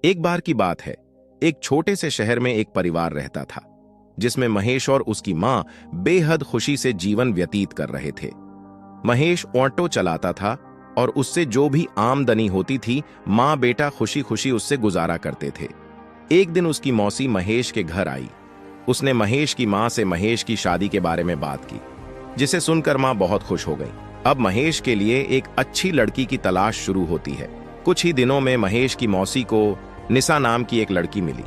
एक बार की बात है, एक छोटे से शहर में एक परिवार रहता था जिसमें महेश और उसकी मां बेहद खुशी से जीवन व्यतीत कर रहे थे। महेश ऑटो चलाता था और उससे जो भी आमदनी होती थी मां बेटा खुशी खुशी उससे गुजारा करते थे। एक दिन उसकी मौसी महेश के घर आई। उसने महेश की मां से महेश की शादी के बारे में बात की, जिसे सुनकर मां बहुत खुश हो गई। अब महेश के लिए एक अच्छी लड़की की तलाश शुरू होती है। कुछ ही दिनों में महेश की मौसी को निशा नाम की एक लड़की मिली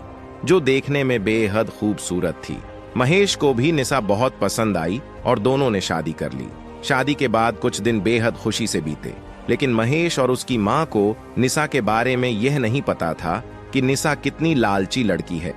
जो देखने में बेहद खूबसूरत थी। महेश को भी निशा बहुत पसंद आई और दोनों ने शादी कर ली। शादी के बाद कुछ दिन बेहद खुशी से बीते, लेकिन महेश और उसकी मां को निशा के बारे में यह नहीं पता था कि निशा कितनी लालची लड़की है।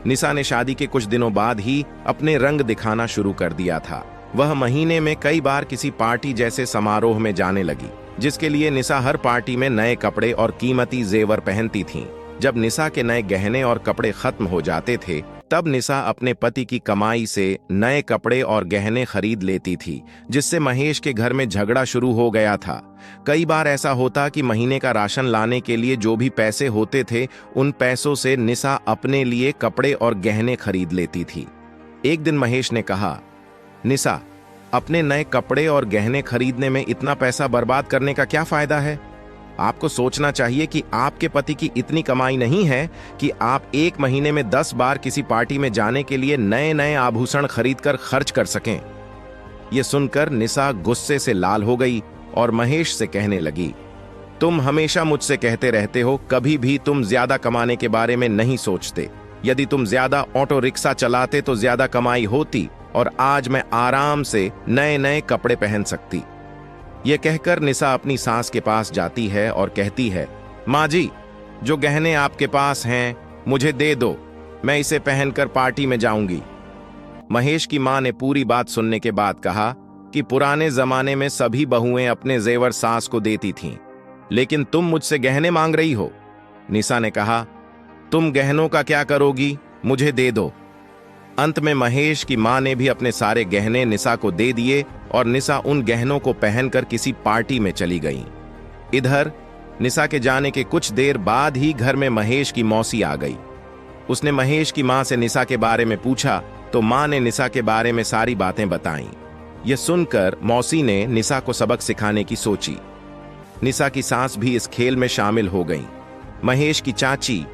निशा ने शादी के कुछ दिनों बाद ही अपने रंग दिखाना शुरू कर दिया था। वह महीने में कई बार किसी पार्टी जैसे समारोह में जाने लगी, जिसके लिए निशा हर पार्टी में नए कपड़े और कीमती जेवर पहनती थीं। जब निशा के नए गहने और कपड़े खत्म हो जाते थे, तब निशा अपने पति की कमाई से नए कपड़े और गहने खरीद लेती थी, जिससे महेश के घर में झगड़ा शुरू हो गया था। कई बार ऐसा होता कि महीने का राशन लाने के लिए जो भी पैसे होते थे, उन पैसों से निशा अपने लिए कपड़े और गहने खरीद लेती थी। एक दिन महेश ने कहा, निशा, अपने नए कपड़े और गहने खरीदने में इतना पैसा बर्बाद करने का क्या फायदा है? आपको सोचना चाहिए कि आपके पति की इतनी कमाई नहीं है कि आप एक महीने में 10 बार किसी पार्टी में जाने के लिए नए नए आभूषण खरीदकर खर्च कर सकें। यह सुनकर निशा गुस्से से लाल हो गई और महेश से कहने लगी, तुम हमेशा मुझसे कहते रहते हो, कभी भी तुम ज्यादा कमाने के बारे में नहीं सोचते। यदि तुम ज्यादा ऑटो रिक्शा चलाते तो ज्यादा कमाई होती और आज मैं आराम से नए नए कपड़े पहन सकती। यह कहकर निशा अपनी सास के पास जाती है और कहती है, माँ जी, जो गहने आपके पास हैं मुझे दे दो, मैं इसे पहनकर पार्टी में जाऊंगी। महेश की मां ने पूरी बात सुनने के बाद कहा कि पुराने जमाने में सभी बहुएं अपने जेवर सास को देती थीं, लेकिन तुम मुझसे गहने मांग रही हो। निशा ने कहा, तुम गहनों का क्या करोगी, मुझे दे दो। अंत में महेश की मां ने भी अपने सारे गहने निशा को दे दिए और निशा उन गहनों को पहनकर किसी पार्टी में चली गई। इधर निशा के जाने के कुछ देर बाद ही घर में महेश की मौसी आ गई। उसने महेश की मां से निशा के बारे में पूछा तो मां ने निशा के बारे में सारी बातें बताईं। यह सुनकर मौसी ने निशा को सबक सिखाने की सोची। निशा की सास भी इस खेल में शामिल हो गई। महेश की चाची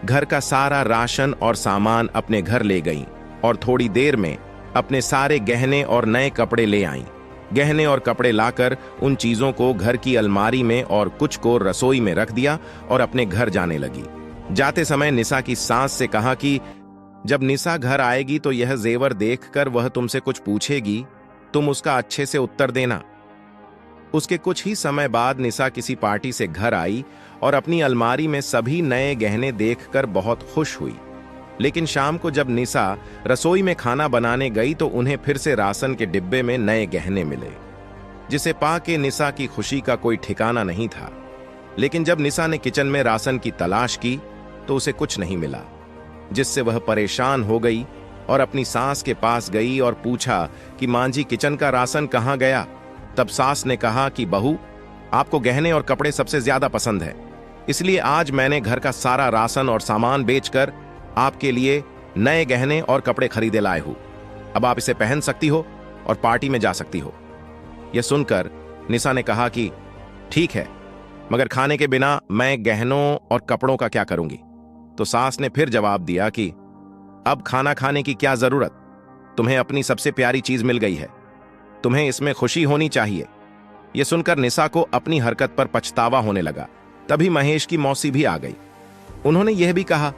घर का सारा राशन और सामान अपने घर ले गई और थोड़ी देर में अपने सारे गहने और नए कपड़े ले आईं। गहने और कपड़े लाकर उन चीजों को घर की अलमारी में और कुछ को रसोई में रख दिया और अपने घर जाने लगी। जाते समय निशा की सास से कहा कि जब निशा घर आएगी तो यह जेवर देखकर वह तुमसे कुछ पूछेगी, तुम उसका अच्छे से उत्तर देना। उसके कुछ ही समय बाद निशा किसी पार्टी से घर आई और अपनी अलमारी में सभी नए गहने देखकर बहुत खुश हुई। लेकिन शाम को जब निशा रसोई में खाना बनाने गई तो उन्हें फिर से राशन के डिब्बे में नए गहने मिले, जिसे पाके निशा की खुशी का कोई ठिकाना नहीं था। लेकिन जब निशा ने किचन में राशन की तलाश की तो उसे कुछ नहीं मिला, जिससे वह परेशान हो गई और अपनी सास के पास गई और पूछा कि मां जी, किचन का राशन कहाँ गया? तब सास ने कहा कि बहू, आपको गहने और कपड़े सबसे ज्यादा पसंद है, इसलिए आज मैंने घर का सारा राशन और सामान बेचकर आपके लिए नए गहने और कपड़े खरीदे लाए हूं। अब आप इसे पहन सकती हो और पार्टी में जा सकती हो। यह सुनकर निशा ने कहा कि ठीक है, मगर खाने के बिना मैं गहनों और कपड़ों का क्या करूंगी? तो सास ने फिर जवाब दिया कि अब खाना खाने की क्या जरूरत, तुम्हें अपनी सबसे प्यारी चीज मिल गई है, तुम्हें इसमें खुशी होनी चाहिए। यह सुनकर निशा को अपनी हरकत पर पछतावा होने लगा। तभी महेश की मौसी भी आ गई। उन्होंने यह भी कहा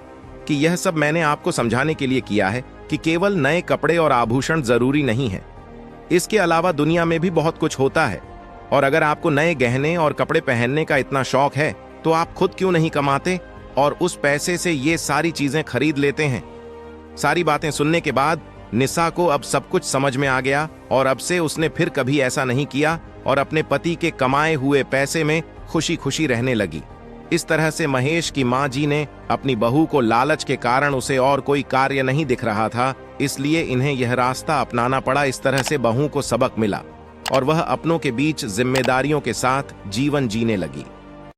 कि यह सब मैंने आपको समझाने के लिए किया है कि केवल नए कपड़े और आभूषण जरूरी नहीं है, इसके अलावा दुनिया में भी बहुत कुछ होता है। और अगर आपको नए गहने और कपड़े पहनने का इतना शौक है तो आप खुद क्यों नहीं कमाते और उस पैसे से ये सारी चीजें खरीद लेते हैं। सारी बातें सुनने के बाद निशा को अब सब कुछ समझ में आ गया और अब से उसने फिर कभी ऐसा नहीं किया और अपने पति के कमाए हुए पैसे में खुशी खुशी रहने लगी। इस तरह से महेश की मां जी ने अपनी बहू को लालच के कारण उसे और कोई कार्य नहीं दिख रहा था, इसलिए इन्हें यह रास्ता अपनाना पड़ा। इस तरह से बहू को सबक मिला और वह अपनों के बीच जिम्मेदारियों के साथ जीवन जीने लगी।